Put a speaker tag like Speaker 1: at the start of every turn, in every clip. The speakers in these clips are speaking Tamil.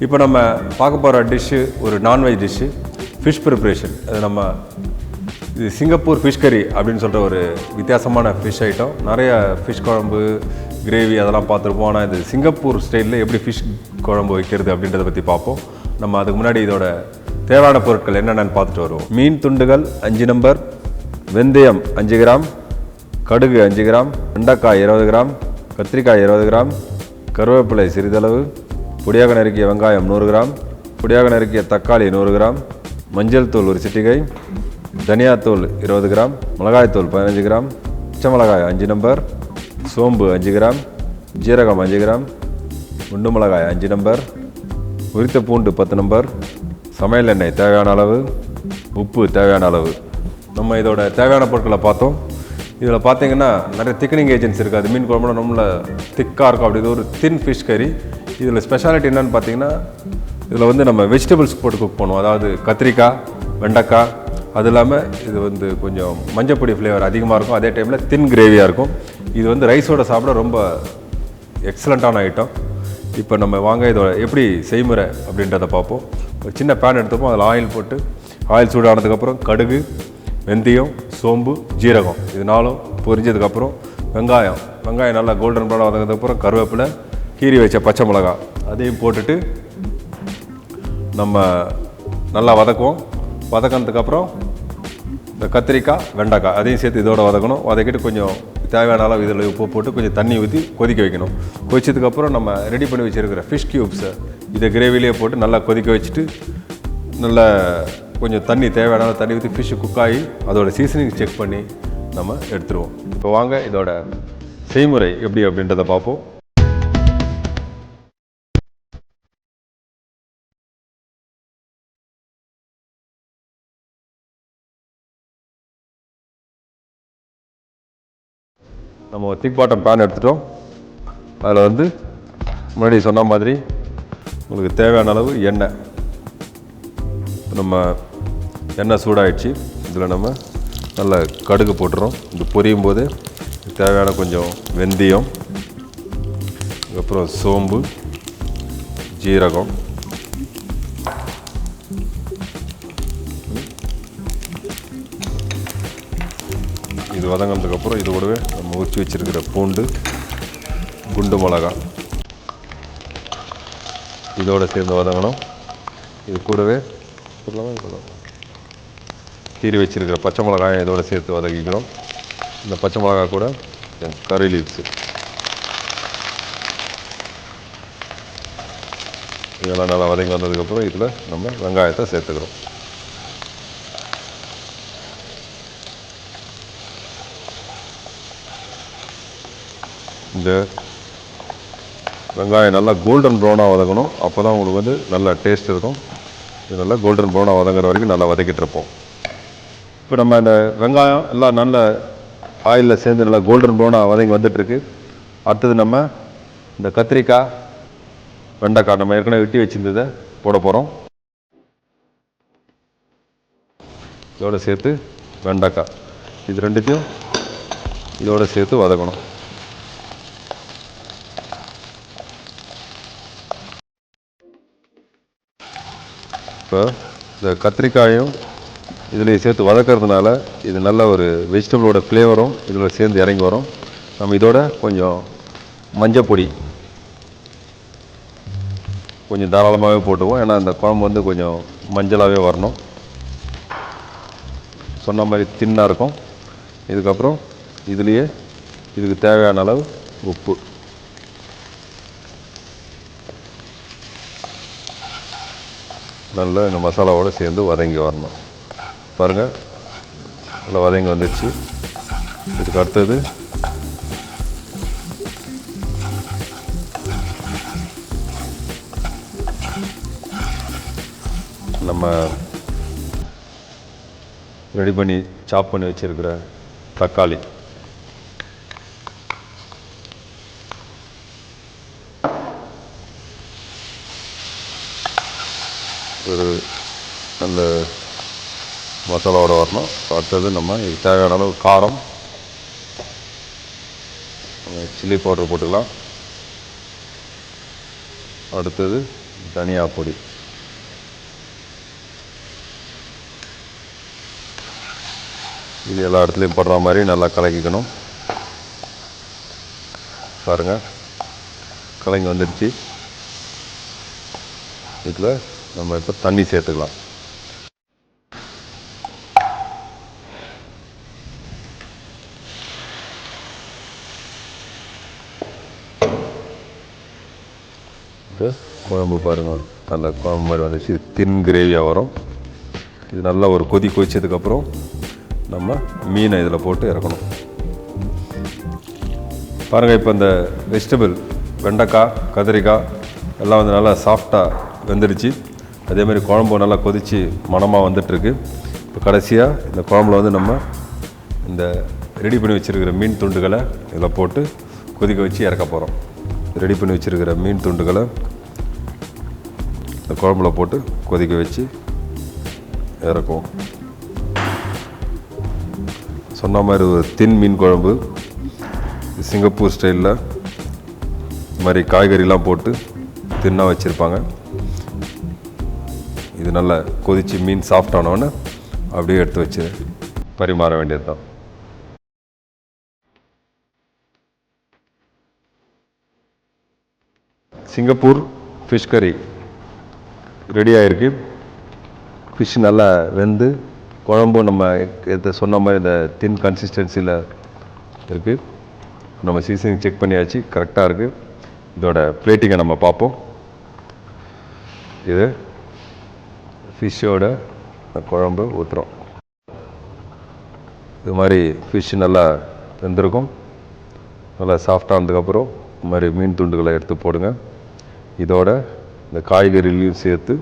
Speaker 1: இப்போ நம்ம பார்க்க போகிற டிஷ்ஷு ஒரு நான்வெஜ் டிஷ்ஷு, ஃபிஷ் ப்ரிப்ரேஷன். அது நம்ம இது சிங்கப்பூர் ஃபிஷ் கறி அப்படின்னு சொல்கிற ஒரு வித்தியாசமான ஃபிஷ் ஐட்டம். நிறைய ஃபிஷ் குழம்பு, கிரேவி அதெல்லாம் பார்த்துருப்போம். ஆனால் இது சிங்கப்பூர் ஸ்டைலில் எப்படி ஃபிஷ் குழம்பு வைக்கிறது அப்படின்றத பற்றி பார்ப்போம். நம்ம அதுக்கு முன்னாடி இதோட தேவையான பொருட்கள் என்னென்னு பார்த்துட்டு வருவோம். மீன் துண்டுகள் 5 நம்பர், வெந்தயம் 5 கிராம், கடுகு 5 கிராம், வெண்டைக்காய் 20 கிராம், கத்திரிக்காய் 20 கிராம், கருவேப்பிலை சிறிதளவு, பொடியாக நறுக்கிய வெங்காயம் 100 கிராம், பொடியாக நறுக்கிய தக்காளி 100 கிராம், மஞ்சள் தூள் 1 சிட்டிகை, தனியாத்தூள் 20 கிராம், மிளகாய்த்தூள் 15 கிராம், பச்சை மிளகாய் 5 நம்பர், சோம்பு 5 கிராம், ஜீரகம் 5 கிராம், குண்டு மிளகாய் 5 நம்பர், உரித்த பூண்டு 10 நம்பர், சமையல் எண்ணெய் தேவையான அளவு, உப்பு தேவையான அளவு. நம்ம இதோட தேவையான பொருட்களை பார்த்தோம். இதில் பார்த்தீங்கன்னா நிறைய திக்கனிங் ஏஜென்ட்ஸ் இருக்குது. அது மீன் குழம்புனா நம்மள திக்காக இருக்கும். அப்படி இது ஒரு தின் ஃபிஷ் கறி. இதில் ஸ்பெஷாலிட்டி என்னென்னு பார்த்தீங்கன்னா, இதில் வந்து நம்ம வெஜிடபிள்ஸ் போட்டு குக் பண்ணுவோம். அதாவது கத்திரிக்காய், வெண்டைக்காய், அது இல்லாமல் இது வந்து கொஞ்சம் மஞ்சப்பொடி ஃப்ளேவர் அதிகமாக இருக்கும். அதே டைமில் தின் கிரேவியாக இருக்கும். இது வந்து ரைஸோட சாப்பிட ரொம்ப எக்ஸலண்ட்டான ஐட்டம். இப்போ நம்ம வாங்க இதோட எப்படி செய்முறை அப்படின்றத பார்ப்போம். ஒரு சின்ன பேன் எடுத்துப்போம். அதில் ஆயில் போட்டு, ஆயில் சூடானதுக்கப்புறம் கடுகு, வெந்தயம், சோம்பு, ஜீரகம் இது நாலும் பொரிஞ்சதுக்கப்புறம் வெங்காயம் நல்லா கோல்டன் ப்ரௌன் வதங்கினதுக்கப்புறம் கருவேப்பிலை, கீரி வச்ச பச்சை மிளகாய் அதையும் போட்டுட்டு நம்ம நல்லா வதக்குவோம். வதக்கினதுக்கப்புறம் இந்த கத்திரிக்காய், வெண்டைக்காய் அதையும் சேர்த்து இதோட வதக்கணும். வதக்கிட்டு கொஞ்சம் தேவையான அளவு இதில் உப்பு போட்டு கொஞ்சம் தண்ணி ஊற்றி கொதிக்க வைக்கணும். கொதிச்சதுக்கப்புறம் நம்ம ரெடி பண்ணி வச்சுருக்கிற ஃபிஷ் க்யூப்ஸை இதை கிரேவிலேயே போட்டு நல்லா கொதிக்க வச்சுட்டு நல்லா கொஞ்சம் தண்ணி தேவையான தண்ணி ஊற்றி ஃபிஷ்ஷு குக் ஆகி அதோட சீசனிங் செக் பண்ணி நம்ம எடுத்துருவோம். இப்போ வாங்க இதோட செய்முறை எப்படி அப்படின்றத பார்ப்போம். நம்ம திக் பாட்டம் பேன் எடுத்துட்டோம். அதில் வந்து முன்னாடி சொன்ன மாதிரி உங்களுக்கு தேவையான அளவு எண்ணெய். நம்ம எண்ணெய் சூடாகிடுச்சு. இதில் நம்ம நல்லா கடுகு போட்டுறோம். இது பொரியும் போது தேவையான கொஞ்சம் வெந்தயம், அதுக்கப்புறம் சோம்பு, ஜீரகம், இது வதங்கினதுக்கப்புறம் இது கூடவே நம்ம உரிச்சு வச்சுருக்கிற பூண்டு, குண்டு மிளகாய் இதோடு சேர்ந்து வதங்கணும். இது கூடவே கீரி வச்சுருக்கிற பச்சை மிளகாயை இதோடு சேர்த்து வதக்கிக்கணும். இந்த பச்சை மிளகாய் கூட கறி லீவ்ஸு இதெல்லாம் நல்லா வதங்கி வந்ததுக்கப்புறம் இதில் நம்ம வெங்காயத்தை சேர்த்துக்கிறோம். இந்த வெங்காயம் நல்லா கோல்டன் ப்ரௌனாக வதங்கணும். அப்போ தான் உங்களுக்கு வந்து நல்லா டேஸ்ட் இருக்கும். இது நல்லா கோல்டன் ப்ரௌனாக வதங்குற வரைக்கும் நல்லா வதக்கிட்டு இருப்போம். இப்போ நம்ம இந்த வெங்காயம் எல்லாம் நல்ல ஆயிலில் சேர்ந்து நல்லா கோல்டன் ப்ரௌனாக வதங்கி வந்துட்டுருக்கு. அடுத்தது நம்ம இந்த கத்திரிக்காய், வெண்டைக்காய் நம்ம ஏற்கனவே வெட்டி வச்சுருந்ததை போட போகிறோம். இதோடு சேர்த்து வெண்டைக்காய் இது ரெண்டுத்தையும் இதோடு சேர்த்து வதக்கணும். இப்போ இந்த கத்திரிக்காயும் இதில் சேர்த்து வதக்கிறதுனால இது நல்ல ஒரு வெஜிடபிளோட ஃப்ளேவரும் இதில் சேர்ந்து இறங்கி வரும். நம்ம இதோட கொஞ்சம் மஞ்சப்பொடி கொஞ்சம் தாராளமாகவே போட்டுவோம். ஏன்னா இந்த குழம்பு வந்து கொஞ்சம் மஞ்சளாகவே வரணும். சொன்ன மாதிரி தின்னாக இருக்கும். இதுக்கப்புறம் இதுலேயே இதுக்கு தேவையான அளவு உப்பு, நல்லா இந்த மசாலாவோடு சேர்ந்து வதங்கி வரணும். பாருங்கள் நல்லா வதங்கி வந்துடுச்சு. இதுக்கு அடுத்தது நம்ம ரெடி பண்ணி சாப் பண்ணி வச்சுருக்கிற தக்காளி ஒரு அந்த மசாலாவோட வரணும். அடுத்தது நம்ம இதுக்கு தேவையான அளவு காரம், சில்லி பவுடர் போட்டுக்கலாம். அடுத்தது தனியா பொடி, இது எல்லா இடத்துலையும் படுற மாதிரி நல்லா கலக்கிக்கணும். பாருங்கள், கலங்கி வந்துடுச்சு. இதில் நம்ம இப்போ தண்ணி சேர்த்துக்கலாம். குழம்பு பாருங்கள், நல்ல குழம்பு மாதிரி வந்துச்சு. தின் கிரேவியாக வரும். இது நல்லா ஒரு கொதி கொதிச்சதுக்கப்புறம் நம்ம மீனை இதில் போட்டு இறக்கணும். பாருங்கள், இப்போ இந்த வெஜிடபிள் வெண்டைக்காய், கத்திரிக்காய் எல்லாம் வந்து நல்லா சாஃப்டாக வெந்துடுச்சு. அதேமாதிரி குழம்பு நல்லா கொதித்து மணமாக வந்துட்டுருக்கு. இப்போ கடைசியாக இந்த குழம்புல வந்து நம்ம இந்த ரெடி பண்ணி வச்சுருக்கிற மீன் துண்டுகளை இதில் போட்டு கொதிக்க வச்சு இறக்க போகிறோம். ரெடி பண்ணி வச்சுருக்கிற மீன் துண்டுகளை இந்த குழம்புல போட்டு கொதிக்க வச்சு இறக்குவோம். சொன்ன மாதிரி ஒரு தின் மீன் குழம்பு, சிங்கப்பூர் ஸ்டைலில் இந்த மாதிரி காய்கறிலாம் போட்டு தின்னாக வச்சுருப்பாங்க. இது நல்லா கொதித்து மீன் சாஃப்டானோன்னு அப்படியே எடுத்து வச்சு பரிமாற வேண்டியது தான். சிங்கப்பூர் ஃபிஷ் கறி ரெடி ஆகிருக்கு. ஃபிஷ் நல்லா வெந்து குழம்பும் நம்ம சொன்ன மாதிரி இந்த தின் கன்சிஸ்டன்சியில் இருக்குது. நம்ம சீசனிங் செக் பண்ணியாச்சு, கரெக்டாக இருக்குது. இதோட பிளேட்டிங்கை நம்ம பார்ப்போம். இது ஃபிஷ்ஷோட குழம்பு ஊற்றுறோம். இது மாதிரி ஃபிஷ் நல்லா வெந்திருக்கும். நல்லா சாஃப்டாக இருந்ததுக்கப்புறம் இது மாதிரி மீன் துண்டுகளை எடுத்து போடுங்க. இதோட இந்த காய்கறிலையும் சேர்த்து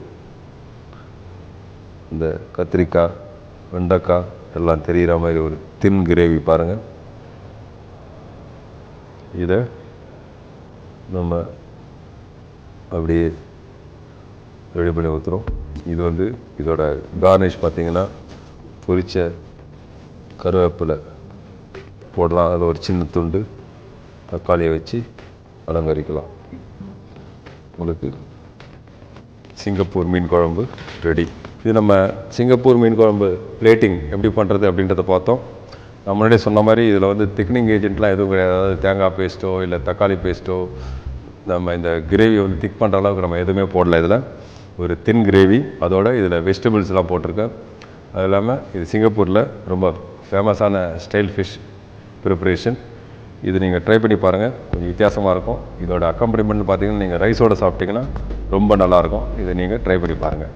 Speaker 1: இந்த கத்திரிக்காய், வெண்டைக்காய் எல்லாம் தெரிகிற மாதிரி ஒரு தின் கிரேவி பாருங்கள். இதை நம்ம அப்படியே ரெடி பண்ணி ஊற்றுறோம். இது வந்து இதோட கார்னிஷ் பார்த்திங்கன்னா பொரிச்ச கருவேப்பிலை போடலாம். அதில் ஒரு சின்ன துண்டு தக்காளியை வச்சு அலங்கரிக்கலாம். உங்களுக்கு சிங்கப்பூர் மீன் குழம்பு ரெடி. இது நம்ம சிங்கப்பூர் மீன் குழம்பு பிளேட்டிங் எப்படி பண்ணுறது அப்படின்றத பார்த்தோம். நான் முன்னாடியே சொன்ன மாதிரி இதில் வந்து திக்னிங் ஏஜென்ட்லாம் எதுவும் கிடையாது. அதாவது தேங்காய் பேஸ்ட்டோ இல்லை தக்காளி பேஸ்ட்டோ நம்ம இந்த கிரேவியை வந்து திக் பண்ணுற அளவுக்கு நம்ம எதுவுமே போடல. இதில் ஒரு தின் கிரேவி, அதோட இதில் வெஜிடபிள்ஸ்லாம் போட்டிருக்கேன். அது இல்லாமல் இது சிங்கப்பூரில் ரொம்ப ஃபேமஸான ஸ்டைல் ஃபிஷ் ப்ரிப்பரேஷன். இது நீங்கள் ட்ரை பண்ணி பாருங்கள், கொஞ்சம் வித்தியாசமாக இருக்கும். இதோட அக்கம்பனிமெண்ட் பார்த்தீங்கன்னா நீங்கள் ரைஸோடு சாப்பிட்டிங்கன்னா ரொம்ப நல்லாயிருக்கும். இதை நீங்கள் ட்ரை பண்ணி பாருங்கள்.